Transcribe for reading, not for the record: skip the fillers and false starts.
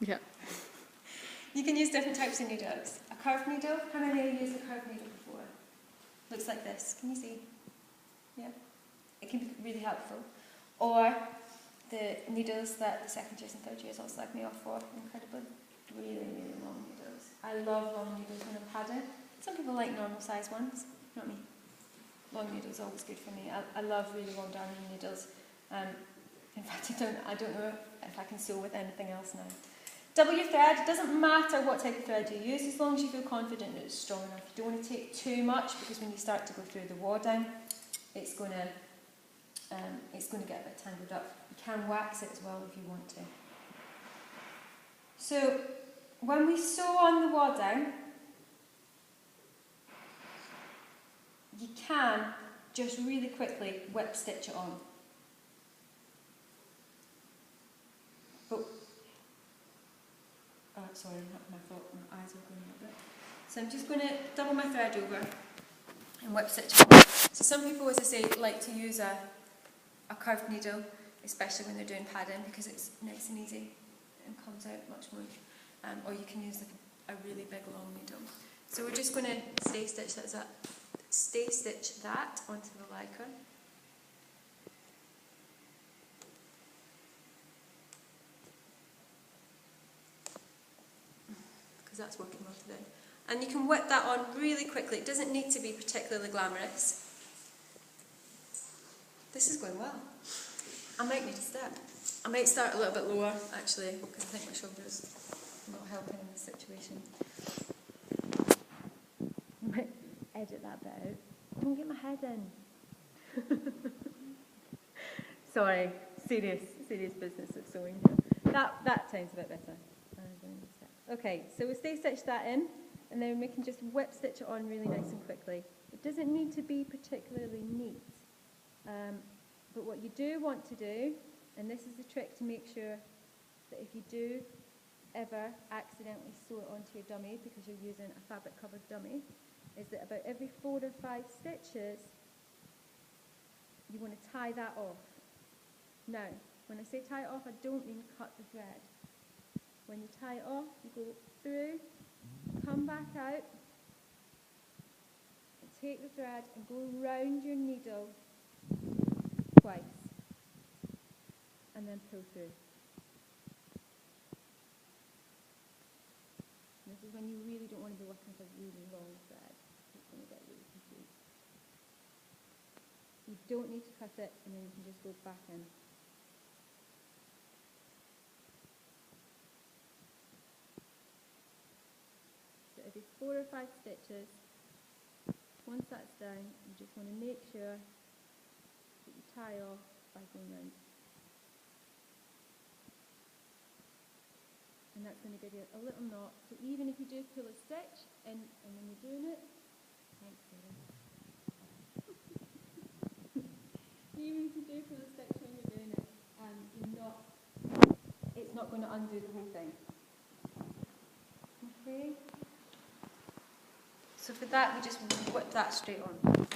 Yeah. You can use different types of needles. A curved needle, how many have used a curved needle before? Looks like this, can you see? Yeah, it can be really helpful. Or the needles that the second years and third years all slag me off for, incredibly, really, really long needles. I love long needles when I'm padding. Some people like normal size ones, not me. Long needles are always good for me. I love really long darning needles. In fact, I don't know if I can sew with anything else now. Double your thread. It doesn't matter what type of thread you use, as long as you feel confident that it's strong enough. You don't want to take too much, because when you start to go through the wadding, it's going to get a bit tangled up. You can wax it as well if you want to. So when we sew on the wadding, you can just really quickly whip stitch it on. But, sorry, not my fault, my eyes are going a bit. So I'm just going to double my thread over and whip stitch it on. So some people, as I say, like to use a curved needle, especially when they're doing padding, because it's nice and easy and comes out much more. Or you can use like a really big long needle. So we're just going to stay stitch that onto the lycra. Because that's working well today. And you can whip that on really quickly. It doesn't need to be particularly glamorous. This is going well. I might need a step. I might start a little bit lower, actually, because I think my shoulder's not helping in this situation. I might edit that bit out. Don't get my head in. Sorry, serious business of sewing. That sounds a bit better. Okay, so we'll stay stitch that in, and then we can just whip stitch it on really nice and quickly. It doesn't need to be particularly neat. But what you do want to do, and this is the trick to make sure that if you do ever accidentally sew it onto your dummy because you're using a fabric covered dummy, is that about every 4 or 5 stitches you want to tie that off. Now, when I say tie it off, I don't mean cut the thread. When you tie it off, you go through, come back out, and take the thread and go round your needle twice, and then pull through. And this is when you really don't want to be working with a really long thread. It's going to get really confused. You don't need to cut it, and then you can just go back in. So every 4 or 5 stitches, once that's done, you just want to make sure that you tie off by going round. And that's going to give you a little knot. So even if you do pull a stitch, and when you're doing it, thanks, Sarah. Even if you do pull a stitch when you're doing it, it's not going to undo the whole thing. Okay. So for that, we just whip that straight on.